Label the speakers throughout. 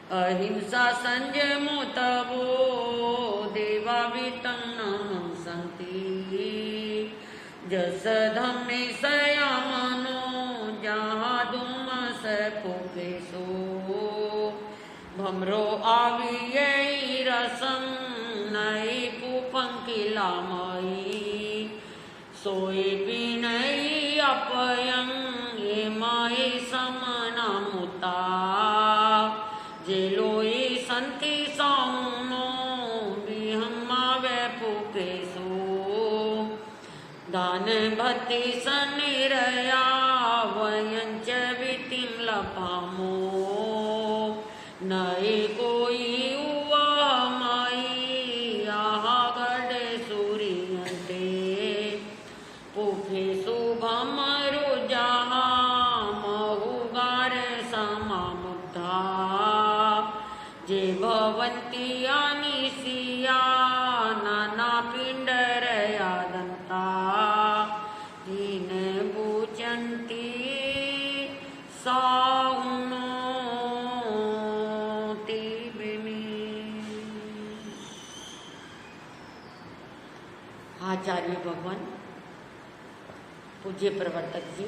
Speaker 1: अहिंसा संयमो तवो देवा वितन्नं सन्ति जस धम्मे सया मनो जहाँ दुमस पुकेशो भमरो आवियै रसं नई पुपंकिलामयी सोई विनय अपयं ये मयि समनामुता जेलोई संति साउनो विहम्मा वे पुकेशो दान भक्ति सनिरया वयंच वितिं लपामो नए कोई उवमयि आहा गडे सूर्यन्ते पुखे शुभमरु जहा महुगार समामुग्धा जे भवन्ति अनिसिया नाना पिंडरया दन्ता तीन पूजन्ति साउनो आचार्य भगवान पूज्य प्रवर्तक जी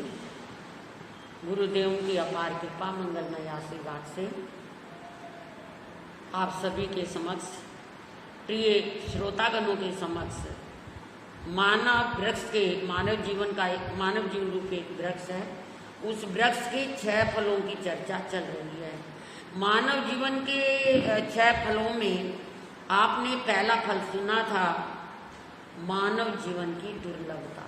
Speaker 1: गुरुदेव की अपार कृपा मंगलमय आशीर्वाद से आप सभी के समक्ष प्रिय श्रोतागणों के समक्ष मानव वृक्ष के मानव जीवन का एक मानव जीवन रूप एक वृक्ष है, उस वृक्ष के 6 फलों की चर्चा चल रही है। मानव जीवन के 6 फलों में आपने पहला फल सुना था मानव जीवन की दुर्लभता।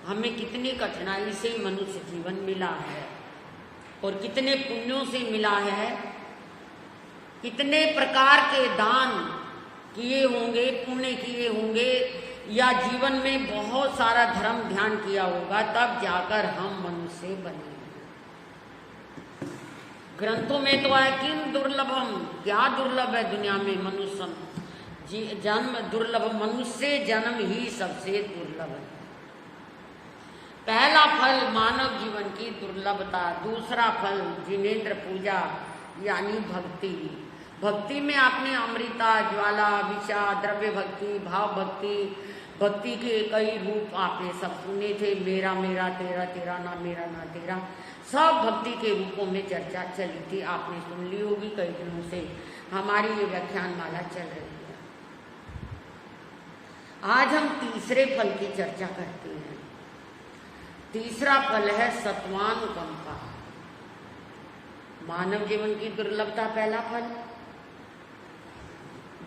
Speaker 1: हमें कितनी कठिनाई से मनुष्य जीवन मिला है और कितने पुण्यों से मिला है, कितने प्रकार के दान किए होंगे, पुण्य किए होंगे या जीवन में बहुत सारा धर्म ध्यान किया होगा, तब जाकर हम मनुष्य बने। ग्रंथों में तो है किम दुर्लभम, क्या दुर्लभ है दुनिया में मनुष्य जन्म दुर्लभ, मनुष्य जन्म ही सबसे दुर्लभ है। पहला फल मानव जीवन की दुर्लभता, दूसरा फल जिनेंद्र पूजा यानी भक्ति। भक्ति में आपने अमृता, ज्वाला, विषा, द्रव्य भक्ति, भाव भक्ति, भक्ति के कई रूप आपने सब सुने थे। मेरा मेरा तेरा, तेरा ना मेरा ना तेरा, सब भक्ति के रूपों में चर्चा चली थी, आपने सुन ली होगी। कई दिनों से हमारी ये व्याख्यान माला चल रही है। आज हम तीसरे फल की चर्चा करते हैं। तीसरा फल है सत्वानुकंपा। मानव जीवन की दुर्लभता पहला फल,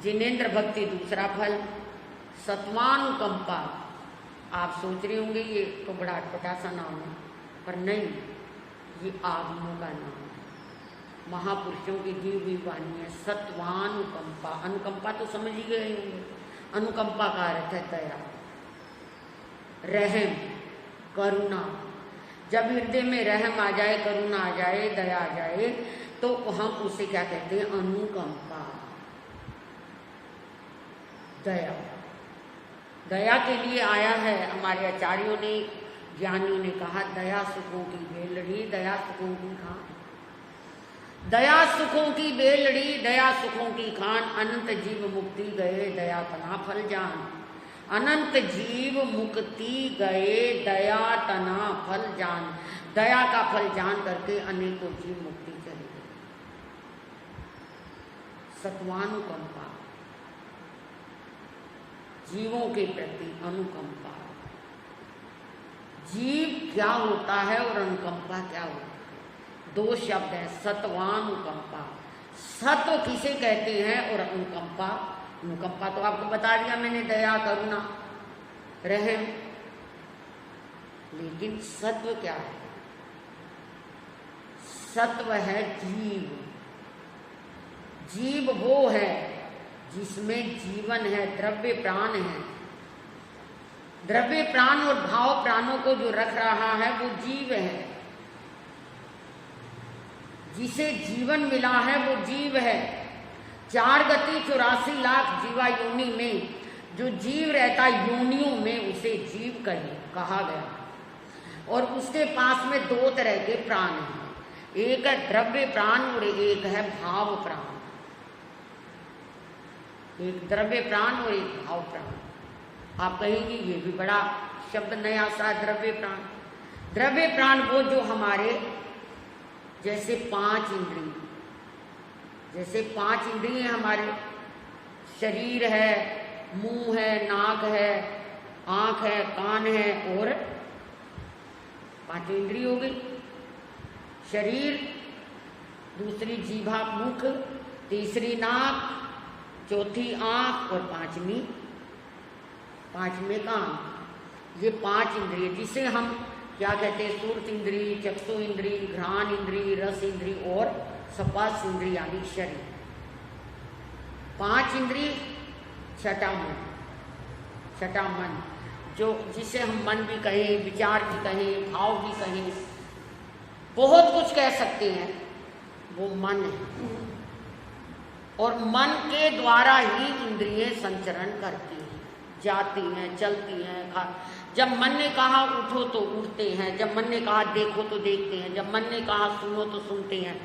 Speaker 1: जिनेंद्र भक्ति दूसरा फल, सत्वानुकंपा। आप सोच रहे होंगे ये तो बड़ा अटपटा सा नाम है, पर नहीं, ये आगमों का नाम है, महापुरुषों की दी हुई वाणी है। सत्वानुकंपा, अनुकंपा तो समझ ही गए होंगे। अनुकंपा का अर्थ है दया, रहम, करुणा। जब हृदय में रहम आ जाए, करुणा आ जाए, दया आ जाए, तो हम उसे क्या कहते हैं? अनुकंपा। दया, दया के लिए आया है हमारे आचार्यों ने, ज्ञानियों ने कहा, दया सुखों की बेलड़ी, दया सुखों की खान। दया सुखों की बेलड़ी, दया सुखों की खान, अनंत जीव मुक्ति गए दया तना फल जान। अनंत जीव मुक्ति गए दया तना फल जान। दया का फल जान करके अनेकों जीव मुक्ति चले गए। सत्वानुकंपा, जीवों के प्रति अनुकंपा। जीव क्या होता है और अनुकंपा क्या होता है? 2 शब्द है, सत्वानुकंपा। सत्व किसे कहते हैं और अनुकंपा? अनुकंपा तो आपको बता दिया मैंने, दया, करुणा, रहम। लेकिन सत्व क्या है? सत्व है जीव। जीव वो है जिसमें जीवन है, द्रव्य प्राण है। द्रव्य प्राण और भाव प्राणों को जो रख रहा है वो जीव है। जिसे जीवन मिला है वो जीव है। 4 गति 84 लाख जीवा योनि में जो जीव रहता है, योनियों में उसे जीव कहा गया। और उसके पास में 2 तरह के प्राण हैं। एक है द्रव्य प्राण और एक है भाव प्राण। एक द्रव्य प्राण और एक भाव प्राण। आप कहेंगे ये भी बड़ा शब्द नया सा द्रव्य प्राण। द्रव्य प्राण वो जो हमारे जैसे 5 इंद्रिय, जैसे 5 इंद्रिय हमारे, शरीर है, मुंह है, नाक है, आंख है, कान है और 5 इंद्रिय हो गई। शरीर, दूसरी जीभा मुख, तीसरी नाक, चौथी आंख और पांचवें कान। ये 5 इंद्रिय जिसे हम क्या कहते हैं, सूर्त इंद्रिय, चक्षु इंद्रिय, घ्राण इंद्रिय, रस इंद्रिय और स्पर्श इंद्रिय यानी शरीर। 5 इंद्रिय, छठा मन, जो जिसे हम मन भी कहें, विचार भी कहें, भाव भी कहें, बहुत कुछ कह सकते हैं, वो मन है। और मन के द्वारा ही इंद्रियें संचरण करती हैं, जाती हैं, चलती हैं। जब मन ने कहा उठो तो उठते हैं, जब मन ने कहा देखो तो देखते हैं, जब मन ने कहा सुनो तो सुनते हैं,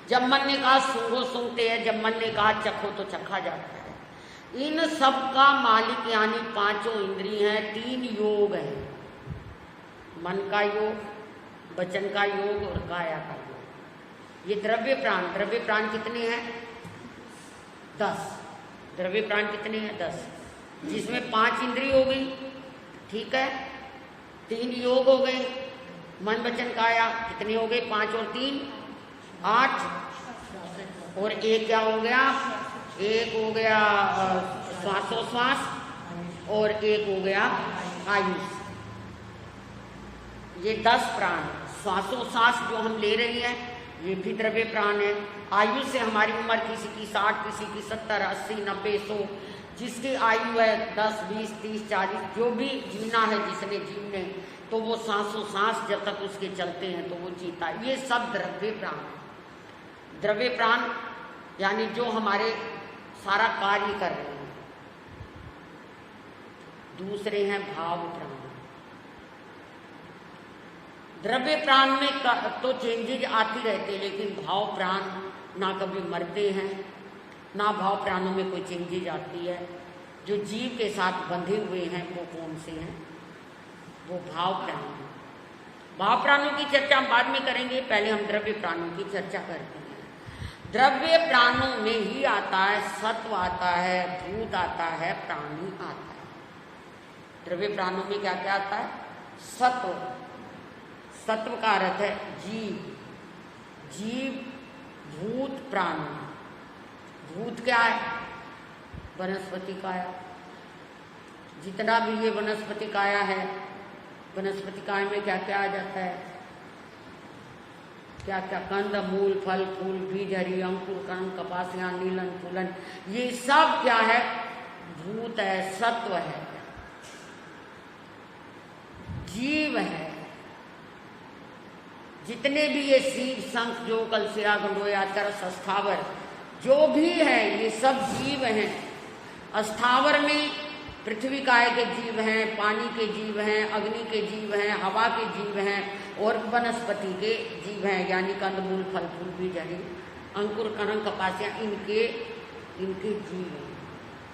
Speaker 1: जब मन ने कहा सूंघो सूंघते हैं, जब मन ने कहा चखो तो चखा जाता है। इन सब का मालिक यानी 5 इंद्रिय हैं। 3 योग है, मन का योग, वचन का योग और काया का योग। ये द्रव्य प्राण कितने हैं? 10। द्रव्य प्राण कितने हैं? 10, जिसमें 5 इंद्रिय हो गई, ठीक है, 3 योग हो गए, मन वचन काया कितने हो गए? 5 और 3 8, और एक क्या हो गया? एक हो गया श्वासोश्वास और एक हो गया आयुष। ये 10 प्राण। श्वासोश्वास जो हम ले रहे हैं ये भी द्रव्य प्राण है। आयु से हमारी उम्र किसी की 60, किसी की 70, 80, 90, 100, जिसकी आयु है 10, 20, 30, 40, जो भी जीना है जिसने जीवने, तो वो सांसों-सांस जब तक उसके चलते हैं तो वो जीता है। ये सब द्रव्य प्राण है। द्रव्य प्राण यानी जो हमारे सारा कार्य कर रहे हैं। दूसरे हैं भाव प्राण। द्रव्य प्राण में तो चेंजेज आती रहते हैं, लेकिन भाव प्राण ना कभी मरते हैं, ना भाव प्राणों में कोई चेंजेज आती है। जो जीव के साथ बंधे हुए हैं वो कौन से हैं? वो भाव प्राण हैं। भाव प्राणों की चर्चा हम बाद में करेंगे, पहले हम द्रव्य प्राणों की चर्चा करते हैं। द्रव्य प्राणों में ही आता है सत्व, आता है भूत, आता है प्राणी, आता है। द्रव्य प्राणों में क्या क्या आता है? सत्व। सत्व का अर्थ है जीव, भूत, प्राण। भूत क्या है? वनस्पति काया। जितना भी ये वनस्पति काया है, वनस्पति काया में क्या क्या आ जाता है? क्या क्या? कंद, मूल, फल, फूल, बीज, हरी, अंकुर, कण, कपासियां, नीलन, फूलन, ये सब क्या है? भूत है, सत्व है, जीव है। जितने भी ये सीप, शंख, जो कलसिया, गंडोया, तरस, अस्थावर जो भी है ये सब जीव हैं। अस्थावर में पृथ्वी काय के जीव हैं, पानी के जीव हैं, अग्नि के जीव हैं, हवा के जीव हैं और वनस्पति के जीव हैं, यानी कंदमूल, फल फूल, बीज, हरी, अंकुर, कण, कपासियां, इनके जीव हैं।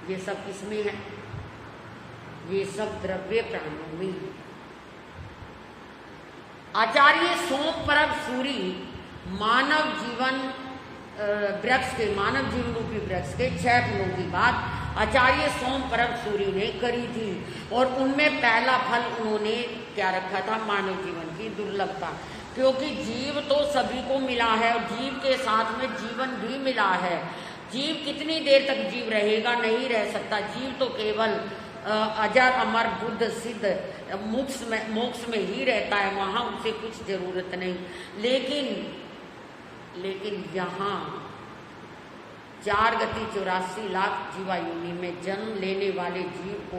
Speaker 1: ये सब किसमें है? ये सब द्रव्य प्राणों में है। आचार्य सोमपरब सूरी मानव जीवन वृक्ष के, मानव जीवन रूपी वृक्ष के 6 फलों की बात आचार्य सोमपरब सूरी ने करी थी, और उनमें पहला फल उन्होंने क्या रखा था? मानव जीवन की दुर्लभता। क्योंकि जीव तो सभी को मिला है और जीव के साथ में जीवन भी मिला है। जीव कितनी देर तक जीव रहेगा? नहीं रह सकता। जीव तो केवल अजर, अमर, बुद्ध, सिद्ध, मोक्ष में ही रहता है, वहाँ उसे कुछ जरूरत नहीं। लेकिन यहाँ 4 गति 84 लाख जीवा योनि में जन्म लेने वाले जीव को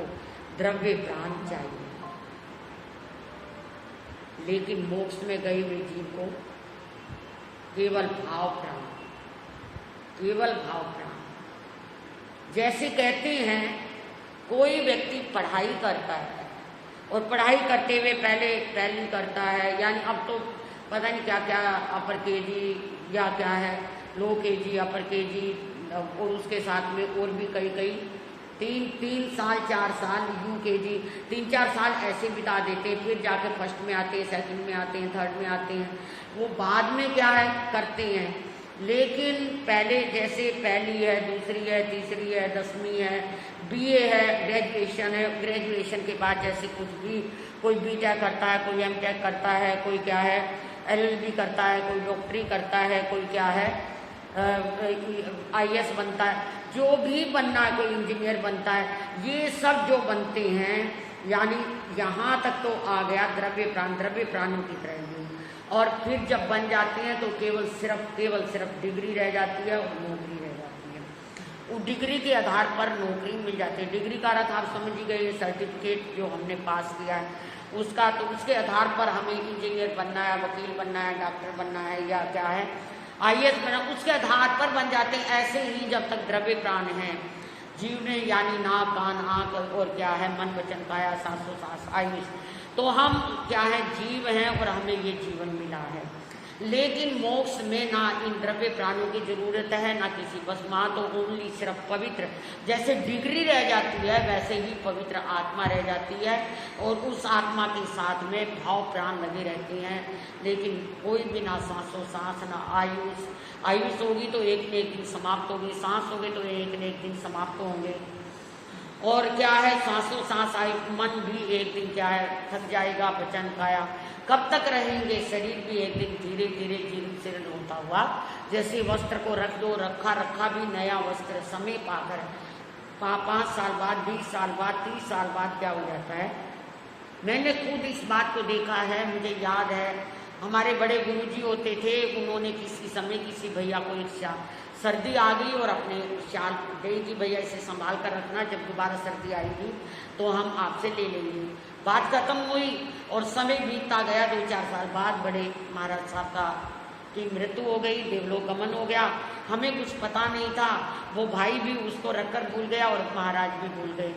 Speaker 1: द्रव्य प्राण चाहिए, लेकिन मोक्ष में गए हुए जीव को केवल भाव प्राण, केवल भाव प्राण। जैसे कहते हैं कोई व्यक्ति पढ़ाई करता है और पढ़ाई करते हुए पहले करता है, यानी अब तो पता नहीं क्या क्या अपर केजी या क्या है, लो केजी, अपर केजी, और उसके साथ में और भी कई तीन साल 4 साल UKG, 3-4 साल ऐसे बिता देते हैं, फिर जाके फर्स्ट में आते हैं, सेकंड में आते हैं, थर्ड में आते हैं। वो बाद में क्या है करते हैं, लेकिन पहले जैसे पहली है, दूसरी है, तीसरी है, 10वीं है, BA है, ग्रेजुएशन है, ग्रेजुएशन के बाद जैसे कुछ भी कोई BTech करता है, कोई MTech करता है, कोई क्या है LLB करता है, कोई डॉक्टरी करता है, कोई क्या है IAS बनता है, जो भी बनना है, कोई इंजीनियर बनता है, ये सब जो बनते हैं, यानी यहाँ तक तो आ गया द्रव्य प्राणों की तरह ही। और फिर जब बन जाते हैं तो केवल सिर्फ डिग्री रह जाती है और नौकरी रह जाती है। उस डिग्री के आधार पर नौकरी मिल जाती है। डिग्री का अर्थ आप समझ ही गए, सर्टिफिकेट जो हमने पास किया है उसका, तो उसके आधार पर हमें इंजीनियर बनना है, वकील बनना है, डॉक्टर बनना है, या क्या है IAS बना, उसके आधार पर बन जाते हैं। ऐसे ही जब तक द्रव्य प्राण हैं, जीव ने यानी नाक, कान, आँख और क्या है मन, वचन, काया, सांसों आयुष, तो हम क्या है जीव हैं और हमें ये जीवन मिला है। लेकिन मोक्ष में ना इन द्रव्य प्राणों की जरूरत है, ना किसी बस, माँ तो ओनली सिर्फ पवित्र, जैसे डिग्री रह जाती है वैसे ही पवित्र आत्मा रह जाती है, और उस आत्मा के साथ में भाव प्राण लगे रहते हैं। लेकिन कोई भी ना सांसों सांस, ना आयुष होगी तो एक न एक दिन समाप्त होगी, सांस होगी तो एक न एक दिन समाप्त होंगे, और क्या है सांसों सांस आयु, मन भी एक दिन क्या है थक जाएगा, वचन, काया कब तक रहेंगे, शरीर भी एक दिन धीरे धीरे जीर्ण शीर्ण होता हुआ, जैसे वस्त्र को रख दो, रखा भी नया वस्त्र समय पाकर 5 साल बाद, 20 साल बाद, 30 साल बाद क्या हो जाता है। मैंने खुद इस बात को देखा है। मुझे याद है हमारे बड़े गुरुजी होते थे, उन्होंने किसी समय किसी भैया को एक सर्दी आ गई और अपने शाल गई कि भैया इसे संभाल कर रखना, जब दोबारा सर्दी आएगी तो हम आपसे ले लेंगे। बात खत्म हुई और समय बीतता गया। 2-4 साल बाद बड़े महाराज साहब की मृत्यु हो गई, देवलोक गमन हो गया। हमें कुछ पता नहीं था, वो भाई भी उसको रखकर भूल गया और महाराज भी भूल गए।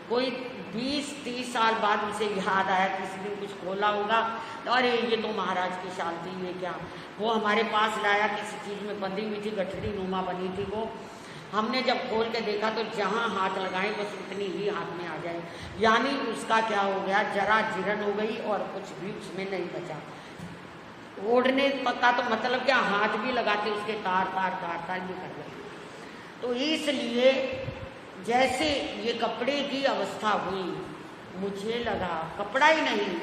Speaker 1: कोई 20-30 साल बाद उसे याद आया, किसी दिन कुछ खोला होगा तो अरे ये तो महाराज की शाल थी, ये क्या। वो हमारे पास लाया, किसी चीज़ में बंधी हुई थी, गठरी नुमा बनी थी वो। हमने जब खोल के देखा तो जहाँ हाथ लगाए बस उतनी ही हाथ में आ जाए, यानी उसका क्या हो गया, जरा जीर्ण हो गई और कुछ भी उसमें नहीं बचा। ओढ़ने का तो मतलब क्या, हाथ भी लगाते उसके तार निकल गए। तो इसलिए जैसे ये कपड़े की अवस्था हुई, मुझे लगा कपड़ा ही नहीं,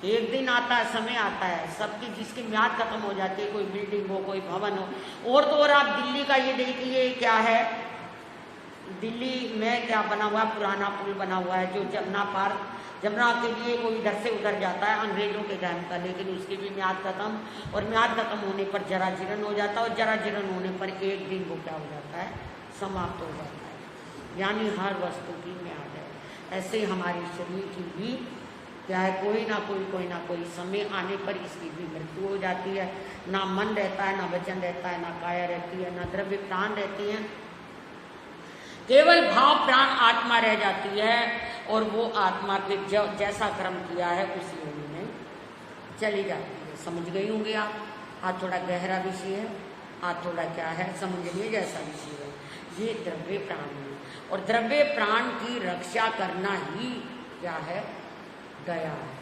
Speaker 1: एक दिन आता है, समय आता है सबकी, जिसकी म्याद खत्म हो जाती है, कोई बिल्डिंग हो, कोई भवन हो। और तो और आप दिल्ली का ये देखिए क्या है, दिल्ली में क्या बना हुआ, पुराना पुल बना हुआ है जो जमुना के लिए कोई इधर से उधर जाता है, अंग्रेजों के टाइम का, लेकिन उसकी भी म्याद खत्म, और म्याद खत्म होने पर जरा जीर्ण हो जाता है, और जरा जीर्ण होने पर एक दिन वो क्या हो जाता है, समाप्त हो जाता है। यानी हर वस्तु की म्याद है। ऐसे हमारे शरीर की भी क्या है, कोई ना कोई समय आने पर इसकी भी मृत्यु हो जाती है। ना मन रहता है, ना वचन रहता है, ना काया रहती है, ना द्रव्य प्राण रहती हैं, केवल भाव प्राण आत्मा रह जाती है। और वो आत्मा के जैसा कर्म किया है उसी योनि में चली जाती है। समझ गई होंगे आप। आज थोड़ा गहरा विषय है, आज थोड़ा क्या है समझिए जैसा विषय है। ये द्रव्य प्राण है, और द्रव्य प्राण की रक्षा करना ही क्या है, दया है,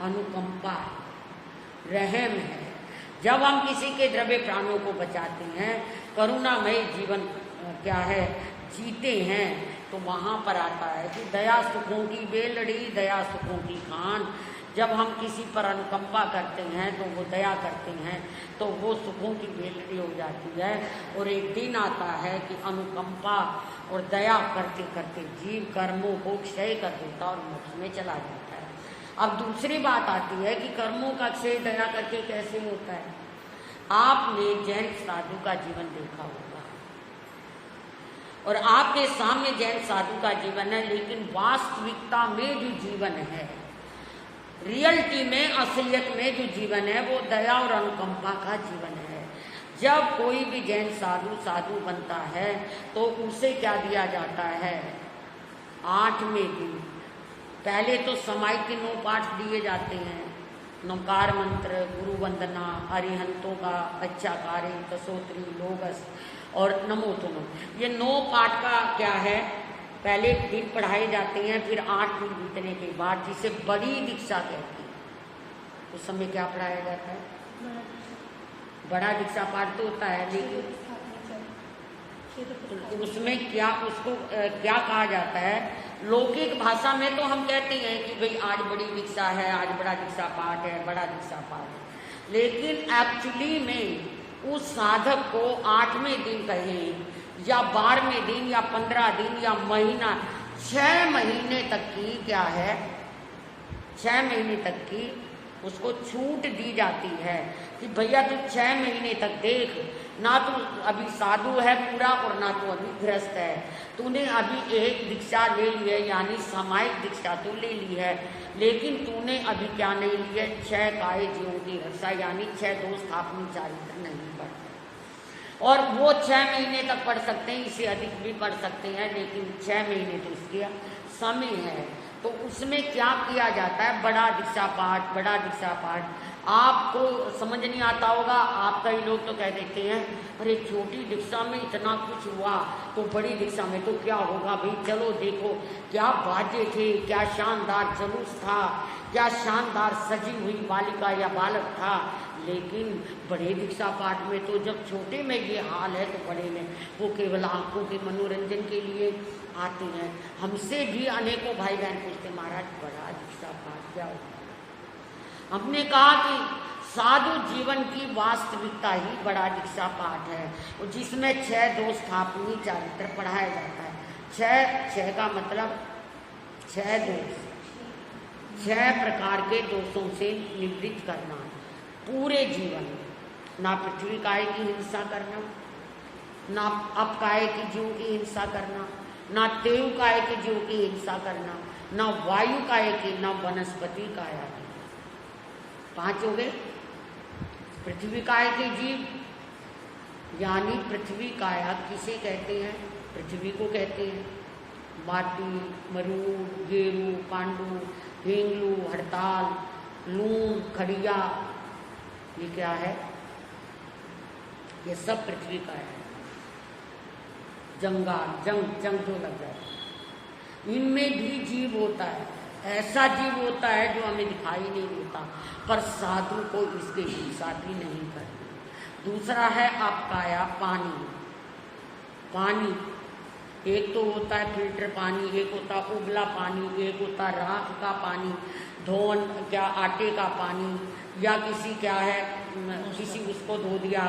Speaker 1: अनुकंपा है, रहम है। जब हम किसी के द्रव्य प्राणों को बचाते हैं, करुणामय जीवन क्या है जीते हैं, तो वहाँ पर आता है कि दया सुखों की बेलड़ी, दया सुखों की खान। जब हम किसी पर अनुकंपा करते हैं तो वो दया करते हैं, तो वो सुखों की बेलड़ी हो जाती है। और एक दिन आता है कि अनुकंपा और दया करते करते जीव कर्मों को क्षय कर देता और मोक्ष में चला जाता है। अब दूसरी बात आती है कि कर्मों का क्षय दया करके कैसे होता है। आपने जैन साधु का जीवन देखा होगा, और आपके सामने जैन साधु का जीवन है, लेकिन वास्तविकता में जो जीवन है, रियलिटी में, असलियत में जो जीवन है, वो दया और अनुकंपा का जीवन है। जब कोई भी जैन साधु बनता है तो उसे क्या दिया जाता है, 8वें दिन पहले तो समाई के 9 पाठ दिए जाते हैं, नमकार मंत्र, गुरु वंदना, अरिहंतों का अच्छा कार्य, कसोत्री, लोगस और नमो तुम। ये 9 पाठ का क्या है, पहले दिन पढ़ाए जाते हैं, फिर 8 दिन बीतने के बाद जिसे बड़ी दीक्षा कहती है उस समय क्या पढ़ाया जाता है? बड़ा दीक्षा पाठ तो होता है, लेकिन उसमें क्या उसको क्या कहा जाता है? लौकिक भाषा में तो हम कहते हैं कि भाई आज बड़ी दीक्षा है, आज बड़ा दीक्षा पाठ है, बड़ा दीक्षा पाठ है, लेकिन एक्चुअली में उस साधक को 8वें दिन कहें या 12वें दिन या 15 दिन या महीना, 6 महीने तक की क्या है, 6 महीने तक की उसको छूट दी जाती है कि भैया तू 6 महीने तक देख, ना तो अभी साधु है पूरा और ना तो अभी गृहस्थ है, तूने अभी एक दीक्षा ले ली है, यानी सामायिक दीक्षा तो ले ली है, लेकिन तूने अभी क्या नहीं ली है? 6 काय जीवों की रक्षा, यानी 6 दोष स्थापनी चारित्र नहीं पढ़ते। और वो 6 महीने तक पढ़ सकते हैं, इससे अधिक भी पढ़ सकते हैं, लेकिन 6 महीने तो इसके समय है। तो उसमें क्या किया जाता है? बड़ा दीक्षा पाठ, बड़ा दीक्षा पाठ। आपको समझ नहीं आता होगा, आप कई लोग तो कह देते हैं अरे छोटी दीक्षा में इतना कुछ हुआ तो बड़ी दीक्षा में तो क्या होगा भाई, चलो देखो क्या बाजे थे, क्या शानदार जुलूस था, क्या शानदार सजी हुई बालिका या बालक था। लेकिन बड़े दीक्षा पाठ में तो जब छोटे में ये हाल है तो बड़े में वो केवल आंखों के मनोरंजन के लिए आते हैं। हमसे भी अनेकों भाई बहन पूछते महाराज बड़ा दीक्षा पाठ क्या होता है? हमने कहा कि साधु जीवन की वास्तविकता ही बड़ा दीक्षा पाठ है, जिसमें 6 दोष स्थापनी चारित्र पढ़ाया जाता है। 6 का मतलब 6 दोष, 6 प्रकार के दोषों से निवृत्त करना पूरे जीवन में। ना पृथ्वी काय की हिंसा करना, ना अपकाय की जीव की हिंसा करना, ना तेव काय के जीव की हिंसा करना, ना वायु काय की, ना वनस्पति काया की। 5 हो गए। पृथ्वी काय के जीव, यानी पृथ्वी काया किसे कहते हैं? पृथ्वी को कहते हैं। माटी, मरूद, गेरू, पांडु, हेंगलू, हड़ताल, लून, खड़िया, ये क्या है? ये सब पृथ्वी का है। जंगाल, जंग जो लग जाए, इनमें भी जीव होता है। ऐसा जीव होता है जो हमें दिखाई नहीं देता, पर साधु को इसके हिंसा भी नहीं करती। दूसरा है अपकाया, पानी। पानी एक तो होता है फिल्टर पानी, एक होता उबला पानी, एक होता राख का पानी, धोन क्या आटे का पानी, या किसी क्या है किसी उसको धो दिया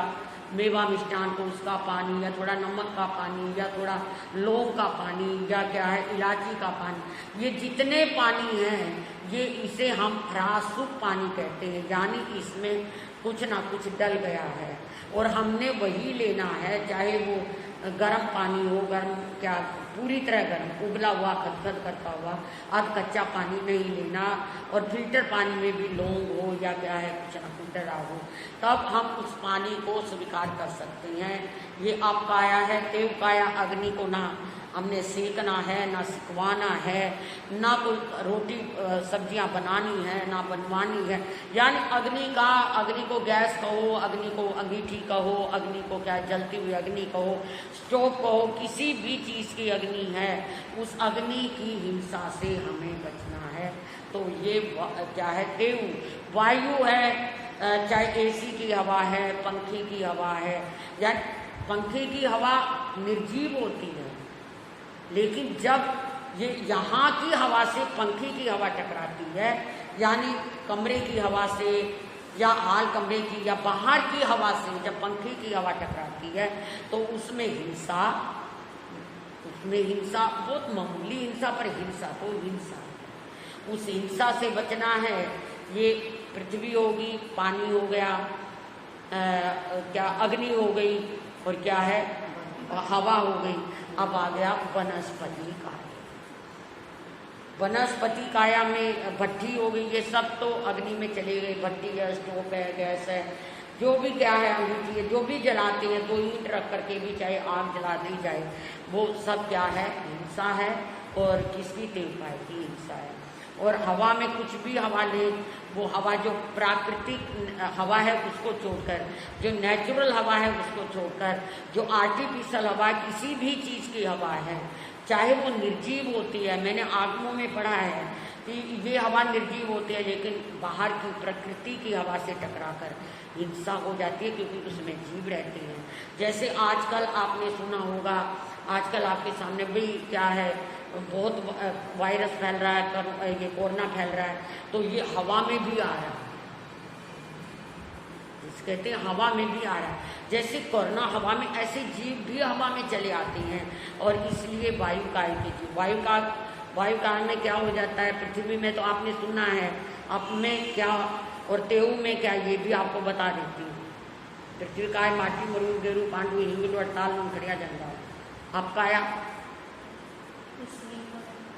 Speaker 1: मेवा मिष्ठान को, उसका पानी, या थोड़ा नमक का पानी, या थोड़ा लौंग का पानी, या क्या है इलायची का पानी। ये जितने पानी हैं ये इसे हम रासुक पानी कहते हैं, यानी इसमें कुछ ना कुछ डल गया है और हमने वही लेना है, चाहे वो गर्म पानी हो, गर्म क्या पूरी तरह गर्म, उबला हुआ खदखद करता हुआ, अब कच्चा पानी नहीं लेना। और फिल्टर पानी में भी लौंग हो या क्या है कुछ ना कुछ डरा हो, तब हम उस पानी को स्वीकार कर सकते हैं। ये अपकाया है। तेव काया, अग्नि को ना हमने सेकना है, ना सिकवाना है, ना कोई रोटी सब्जियां बनानी है, ना बनवानी है। यानी अग्नि को गैस कहो, अग्नि को अंगीठी कहो, अग्नि को क्या जलती हुई अग्नि कहो, स्टोव कहो, किसी भी चीज़ की अग्नि है, उस अग्नि की हिंसा से हमें बचना है। तो ये क्या है? देव। वायु है, चाहे एसी की हवा है, पंखे की हवा है, या पंखे की हवा निर्जीव होती है, लेकिन जब ये यहाँ की हवा से पंखे की हवा टकराती है, यानी कमरे की हवा से या हाल कमरे की या बाहर की हवा से जब पंखे की हवा टकराती है तो उसमें हिंसा बहुत मामूली हिंसा, पर हिंसा तो हिंसा, उस हिंसा से बचना है। ये पृथ्वी होगी, पानी हो गया, क्या अग्नि हो गई, और क्या है हवा हो गई। अब आ गया वनस्पति काया। वनस्पति काया में भट्टी हो गई, ये सब तो अग्नि में चले गए। भट्टी है, स्टोव है, गैस है, जो भी क्या है अंगीठी है, जो भी जलाते हैं, 2 ईंट रख करके भी चाहे आग जला दी जाए, वो सब क्या है? हिंसा है। और किसकी? तेवकाय की हिंसा है। और हवा में कुछ भी हवा ले, वो हवा जो प्राकृतिक हवा है उसको छोड़कर, जो नेचुरल हवा है उसको छोड़कर, जो आर्टिफिशियल हवा किसी भी चीज़ की हवा है, चाहे वो निर्जीव होती है, मैंने आगमों में पढ़ा है कि ये हवा निर्जीव होती है, लेकिन बाहर की प्रकृति की हवा से टकराकर हिंसा हो जाती है, क्योंकि उसमें जीव रहते हैं। जैसे आजकल आपने सुना होगा, आजकल आपके सामने भी क्या है, बहुत वायरस फैल रहा है, ये कोरोना फैल रहा है, तो ये हवा में भी आ रहा है, जिस कहते हैं हवा में भी आ रहा है। जैसे कोरोना हवा में, ऐसे जीव भी हवा में चले आते हैं, और इसलिए वायुकाल के जीव, वायुकाल में क्या हो जाता है, पृथ्वी में तो आपने सुना है, अब में क्या और तेऊ में क्या, ये भी आपको बता देती हूँ। पृथ्वी का है माटी मरू गेरू पांडु हिंगुल अड़ताल नंखड़िया जंगा, आपका आया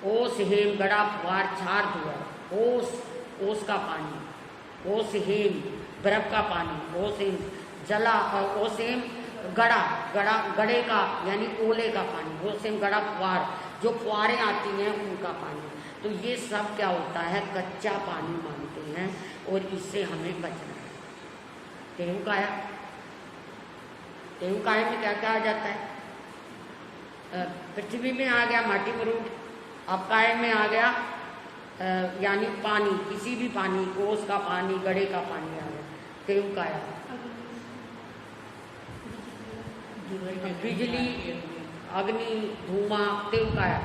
Speaker 1: ओस हेम गड़ा फुआर छार धुआ, ओस का पानी, ओस हेम बर्फ का पानी, ओस हेम जला, ओस हेम गड़े का यानी ओले का पानी, ओस हेम गड़ा फुआर, जो फुआरें आती हैं उनका पानी। तो ये सब क्या होता है, कच्चा पानी मानते हैं, और इससे हमें बचना है। तेहुकाया में क्या क्या आ जाता है, पृथ्वी में आ गया माटी मरूद, अपकाय में आ गया यानी पानी, किसी भी पानी, ओस का पानी, गड़े का पानी आ गया। तेहुकाया बिजली, अग्नि, धुआं, तेहुकाया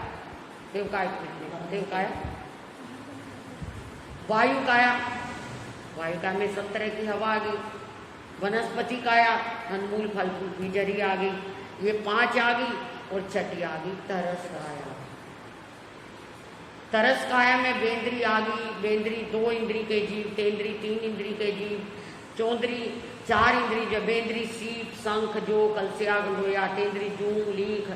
Speaker 1: वायुकाया में सब तरह की हवा आ गई। वनस्पति काया, फलमूल फल फूल बीजरी आ गई, ये 5 आ गई, और छठी आ गई तरस काया। तरस काया में बेंद्री आ गई, बेंद्री 2 इंद्री के जीव, तेंद्री 3 इंद्री के जीव, चौंद्री 4 इंद्री, जो बेंद्री सीप शंख जो कलसिया गंडोया, तेंद्री जूं लीख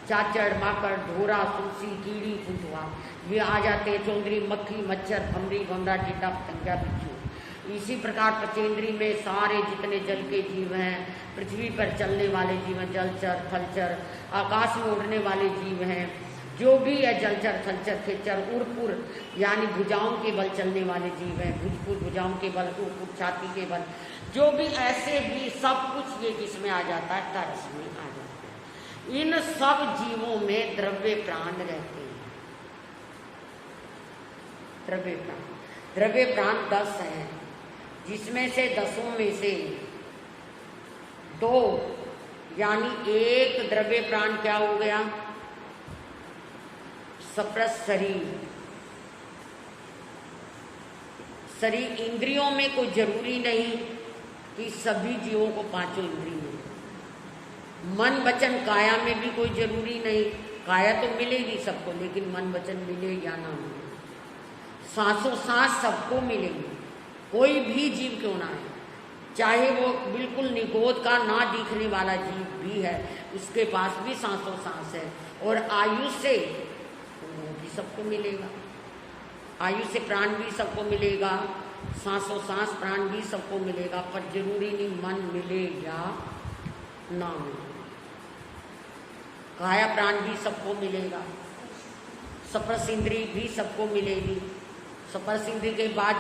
Speaker 1: चाचड़ माकड़ ढोरा तुलसी कीड़ी फुटवा, ये आ जाते हैं। चौंद्री मक्खी मच्छर भमरी भमरा टिड्डा पतंगा बिच्छू। इसी प्रकार पचेंद्री में सारे जितने जल के जीव हैं, पृथ्वी पर चलने वाले जीव हैं, जलचर थलचर, आकाश में उड़ने वाले जीव हैं, जो भी है जलचर थलचर खेचर, उड़पुर यानी भुजाओं के बल चलने वाले जीव हैं, भुजपुर भुजाओं के बल, उड़पुर छाती के बल, जो भी ऐसे भी सब कुछ ये किसमें आ जाता है, तरस में आ जाता है। इन सब जीवों में द्रव्य प्राण रहते हैं। द्रव्य प्राण 10 हैं, जिसमें से 10 में से 2 यानी 1 द्रव्य प्राण क्या हो गया, सप्रस शरीर। इंद्रियों में कोई जरूरी नहीं कि सभी जीवों को 5 इंद्रिय मिले। मन वचन काया में भी कोई जरूरी नहीं, काया तो मिलेगी सबको, लेकिन मन वचन मिले या ना मिले। सांसों सांस सबको मिलेंगे, कोई भी जीव क्यों ना है, चाहे वो बिल्कुल निगोद का ना दिखने वाला जीव भी है, उसके पास भी सांसों सांस है। और आयु से वो भी सबको मिलेगा, आयु से प्राण भी सबको मिलेगा, सांसों सांस प्राण भी सबको मिलेगा, पर जरूरी नहीं मन मिले या ना मिले। काया प्राण भी सबको मिलेगा, स्पर्श इंद्री भी सबको मिलेगी। स्पर्श इंद्री के बाद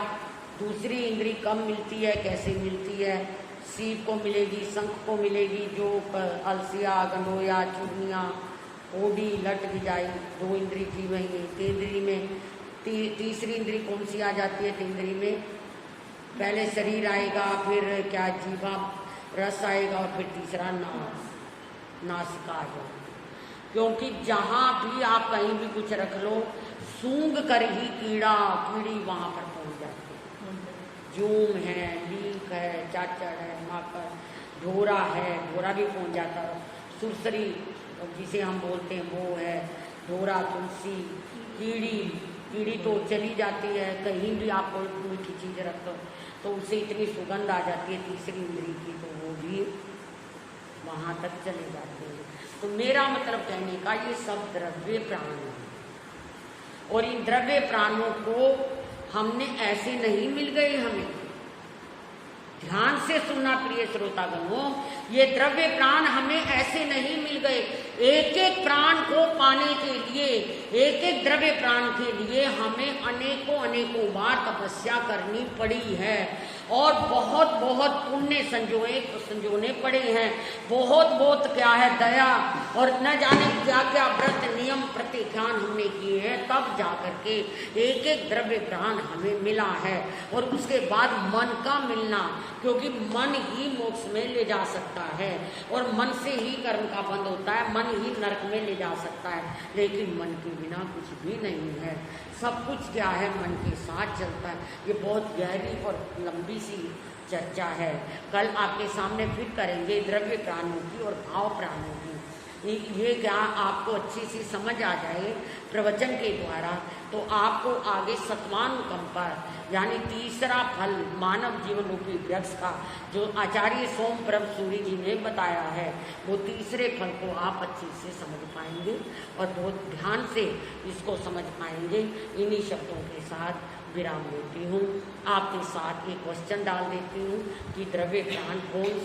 Speaker 1: दूसरी इंद्री कम मिलती है, कैसे मिलती है, सीप को मिलेगी, शंख को मिलेगी, जो अलसिया गंडोया चुनिया ओडी लट गिजाई 2 इंद्री की वही। तेंद्री में तीसरी इंद्री कौन सी आ जाती है, तेंद्री में पहले शरीर आएगा, फिर क्या जीवा रस आएगा, और फिर तीसरा नासिका आ जाएगा। क्योंकि जहाँ भी आप कहीं भी कुछ रख लो, सूंघ कर ही कीड़ी वहाँ पर पहुँच जाती है। जूम है, लीक है, चाचड़ है, माकड़, ढोरा है, ढोरा भी पहुँच जाता है। सुरसरी जिसे हम बोलते हैं वो है, ढोरा तुलसी, कीड़ी तो चली जाती है, कहीं भी आप कोई मीठी चीज़ रख दो तो उससे इतनी सुगंध आ जाती है तीसरी इंद्री की, तो वो भी वहाँ तक चले जाते हैं। तो मेरा मतलब कहने का, ये सब द्रव्य प्राण है, और इन द्रव्य प्राणों को हमने ऐसे नहीं मिल गए, हमें ध्यान से सुनना प्रिय श्रोतागणों, ये द्रव्य प्राण हमें ऐसे नहीं मिल गए। एक एक प्राण को पाने के लिए, एक एक द्रव्य प्राण के लिए हमें अनेकों अनेकों बार तपस्या करनी पड़ी है और बहुत बहुत पुण्य संजोने पड़े हैं। बहुत बहुत क्या है दया और न जाने क्या क्या व्रत नियम प्रतिज्ञान हमने किए हैं, तब जाकर के एक एक द्रव्य प्राण हमें मिला है। और उसके बाद मन का मिलना, क्योंकि मन ही मोक्ष में ले जा सकता है और मन से ही कर्म का बंध होता है, मन ही नरक में ले जा सकता है। लेकिन मन के बिना कुछ भी नहीं है, सब कुछ क्या है मन के साथ चलता है। ये बहुत गहरी और लंबी सी चर्चा है, कल आपके सामने फिर करेंगे द्रव्य प्राणों की और भाव प्राणों की। ये क्या आपको अच्छी सी समझ आ जाए प्रवचन के द्वारा, तो आपको आगे सत्वानुकंपा यानी तीसरा फल मानव जीवन रूपी वृक्ष का जो आचार्य सोमप्रभ सूरी जी ने बताया है, वो तीसरे फल को आप अच्छी से समझ पाएंगे और बहुत ध्यान से इसको समझ पाएंगे। इन्हीं शब्दों के साथ विराम लेती हूँ। आपके साथ एक क्वेश्चन डाल देती हूँ कि द्रव्य प्राण कौन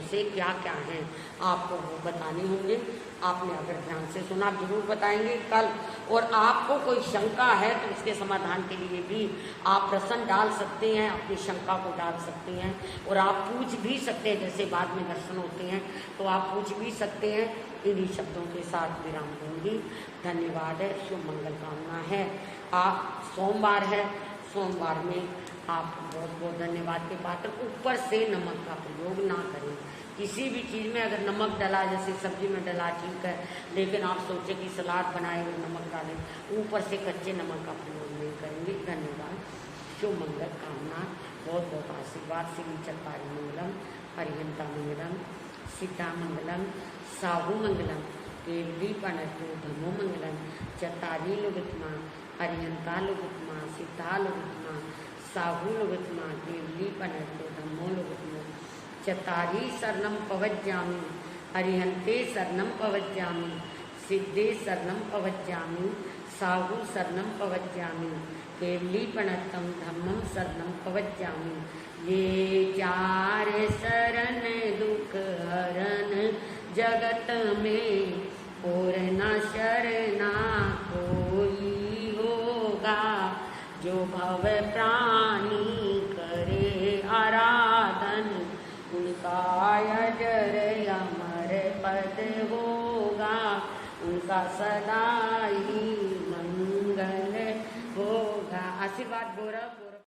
Speaker 1: से क्या क्या हैं, आपको वो बताने होंगे। आपने अगर ध्यान से सुना जरूर बताएंगे कल। और आपको कोई शंका है तो उसके समाधान के लिए भी आप प्रश्न डाल सकते हैं, अपनी शंका को डाल सकते हैं और आप पूछ भी सकते हैं। जैसे बाद में दर्शन होते हैं तो आप पूछ भी सकते हैं। इन्हीं शब्दों के साथ विराम दूंगी। धन्यवाद है, शुभ मंगल कामना है। आप सोमवार है, सोमवार में आप बहुत बहुत धन्यवाद के पात्र। ऊपर से नमक का प्रयोग ना करें। किसी भी चीज़ में अगर नमक डला, जैसे सब्जी में डला ठीक है, लेकिन आप सोचें कि सलाद बनाए और नमक डालें, ऊपर से कच्चे नमक का प्रयोग नहीं करेंगे। धन्यवाद, शुभ मंगल कामना, बहुत बहुत आशीर्वाद। श्री चत्वारि मंगलम, हरिहंता मंगलम, सीता मंगलम, साहू मंगलम, केवली पणतो धमो मंगलम, चत्तारी लोगुत्मा, हरिहंता लोगुत्मा, सीता लोगुत्मा, साहू लोगुत्मा, केवली पणतो धमो लोगुत्मा, चत्तारी शरणं पवज्जामि, हरिहंते शरणं पवज्जामि, सिद्धे शरणं पवज्जामि, साहू शरणं पवज्जामि, केवली पणतं धम्मं शरणं पवज्जामि। ये चार शरण दुख हरण जगत में, और न शरणा कोई होगा। जो भव प्राणी करे आराधन, उनका अजर अमर पद होगा। उनका सदा ही मंगल होगा। आशीर्वाद गौरव।